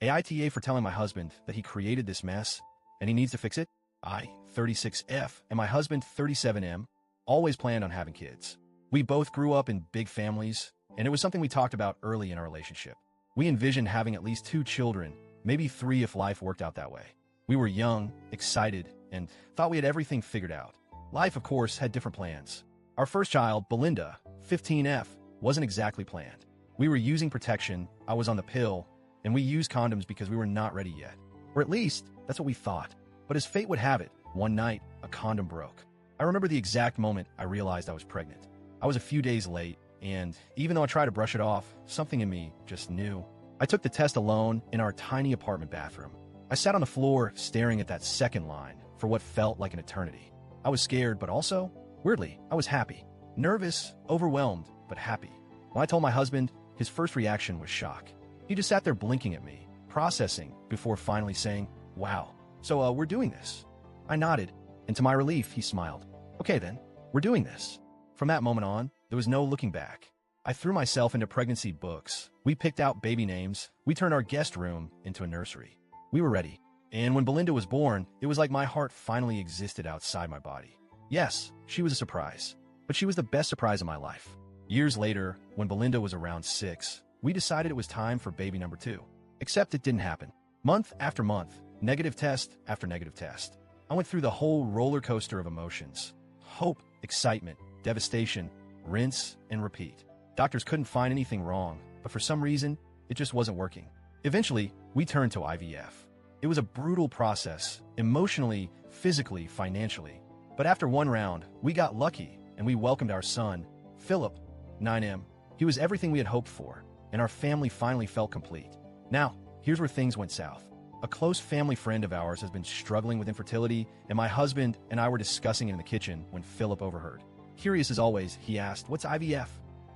AITA for telling my husband that he created this mess and he needs to fix it. I, 36F, and my husband, 37M, always planned on having kids. We both grew up in big families, and it was something we talked about early in our relationship. We envisioned having at least 2 children, maybe 3 if life worked out that way. We were young, excited, and thought we had everything figured out. Life, of course, had different plans. Our first child, Belinda, 15F, wasn't exactly planned. We were using protection, I was on the pill, and we used condoms because we were not ready yet. Or at least, that's what we thought. But as fate would have it, one night, a condom broke. I remember the exact moment I realized I was pregnant. I was a few days late, and even though I tried to brush it off, something in me just knew. I took the test alone in our tiny apartment bathroom. I sat on the floor staring at that second line for what felt like an eternity. I was scared, but also, weirdly, I was happy. Nervous, overwhelmed, but happy. When I told my husband, his first reaction was shock. He just sat there blinking at me, processing, before finally saying, "Wow, so we're doing this." I nodded, and to my relief, he smiled. "Okay then, we're doing this." From that moment on, there was no looking back. I threw myself into pregnancy books. We picked out baby names. We turned our guest room into a nursery. We were ready. And when Belinda was born, it was like my heart finally existed outside my body. Yes, she was a surprise, but she was the best surprise of my life. Years later, when Belinda was around 6, we decided it was time for baby number 2. Except it didn't happen. Month after month, negative test after negative test. I went through the whole roller coaster of emotions. Hope, excitement, devastation, rinse and repeat. Doctors couldn't find anything wrong, but for some reason, it just wasn't working. Eventually, we turned to IVF. It was a brutal process, emotionally, physically, financially. But after one round, we got lucky, and we welcomed our son, Philip, 9M. He was everything we had hoped for, and our family finally felt complete. Now, here's where things went south. A close family friend of ours has been struggling with infertility, and my husband and I were discussing it in the kitchen when Philip overheard. Curious as always, he asked, "What's IVF?"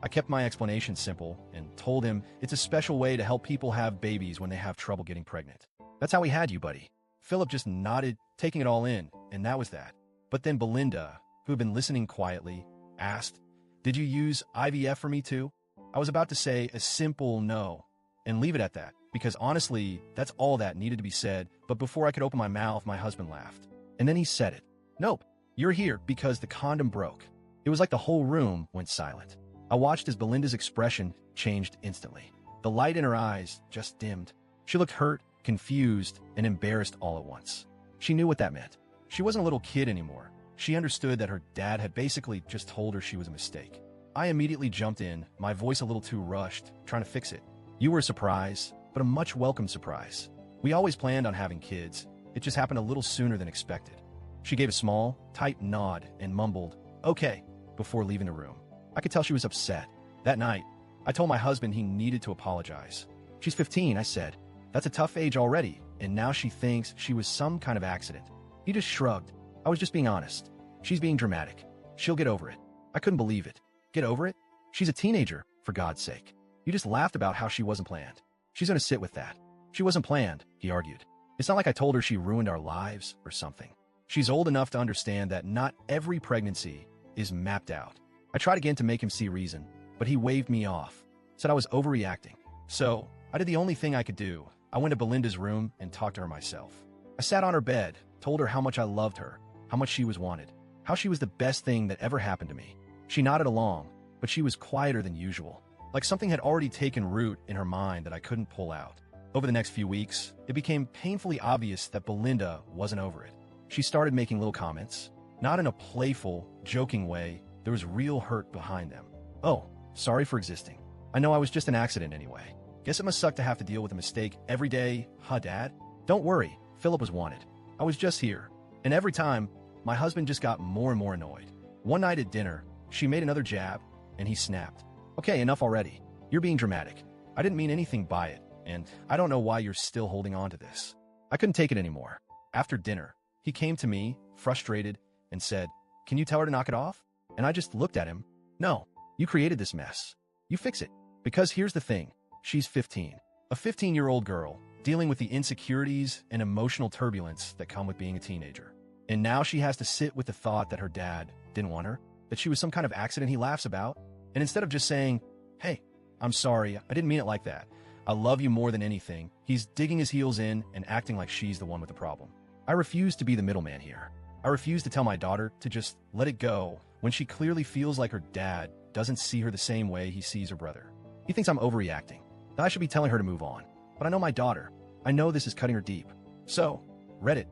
I kept my explanation simple and told him it's a special way to help people have babies when they have trouble getting pregnant. "That's how we had you, buddy." Philip just nodded, taking it all in, and that was that. But then Belinda, who had been listening quietly, asked, "Did you use IVF for me too?" I was about to say a simple no and leave it at that, because honestly, that's all that needed to be said, but before I could open my mouth, my husband laughed. And then he said it. "Nope, you're here because the condom broke." It was like the whole room went silent. I watched as Belinda's expression changed instantly. The light in her eyes just dimmed. She looked hurt, confused, and embarrassed all at once. She knew what that meant. She wasn't a little kid anymore. She understood that her dad had basically just told her she was a mistake. I immediately jumped in, my voice a little too rushed, trying to fix it. "You were a surprise, but a much welcome surprise. We always planned on having kids. It just happened a little sooner than expected." She gave a small, tight nod and mumbled, "Okay," before leaving the room. I could tell she was upset. That night, I told my husband he needed to apologize. "She's 15, I said. That's a tough age already, and now she thinks she was some kind of accident." He just shrugged. "I was just being honest. She's being dramatic. She'll get over it." I couldn't believe it. Get over it? She's a teenager, for God's sake. You just laughed about how she wasn't planned. She's gonna sit with that. She wasn't planned, he argued. It's not like I told her she ruined our lives or something. She's old enough to understand that not every pregnancy is mapped out. I tried again to make him see reason, but he waved me off, said I was overreacting. So, I did the only thing I could do. I went to Belinda's room and talked to her myself. I sat on her bed, told her how much I loved her, how much she was wanted, how she was the best thing that ever happened to me. She nodded along, but she was quieter than usual, like something had already taken root in her mind that I couldn't pull out. Over the next few weeks, it became painfully obvious that Belinda wasn't over it. She started making little comments, not in a playful, joking way. There was real hurt behind them. "Oh, sorry for existing. I know I was just an accident anyway. Guess it must suck to have to deal with a mistake every day, huh, Dad? Don't worry, Philip was wanted. I was just here." And every time, my husband just got more and more annoyed. One night at dinner, she made another jab, and he snapped. "Okay, enough already. You're being dramatic. I didn't mean anything by it, and I don't know why you're still holding on to this." I couldn't take it anymore. After dinner, he came to me, frustrated, and said, "Can you tell her to knock it off?" And I just looked at him. "No, you created this mess. You fix it." Because here's the thing. She's 15. A 15-year-old girl, dealing with the insecurities and emotional turbulence that come with being a teenager. And now she has to sit with the thought that her dad didn't want her, that she was some kind of accident he laughs about. And instead of just saying, "Hey, I'm sorry, I didn't mean it like that. I love you more than anything. He's digging his heels in and acting like she's the one with the problem. I refuse to be the middleman here. I refuse to tell my daughter to just let it go when she clearly feels like her dad doesn't see her the same way he sees her brother. He thinks I'm overreacting, that I should be telling her to move on. But I know my daughter. I know this is cutting her deep. So, Reddit.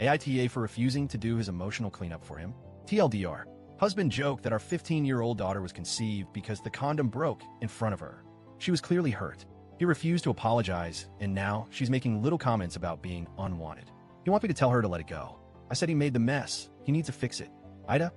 AITA for refusing to do his emotional cleanup for him. TLDR. Husband joked that our 15-year-old daughter was conceived because the condom broke in front of her. She was clearly hurt. He refused to apologize, and now she's making little comments about being unwanted. He wants me to tell her to let it go. I said he made the mess. He needs to fix it. AITA,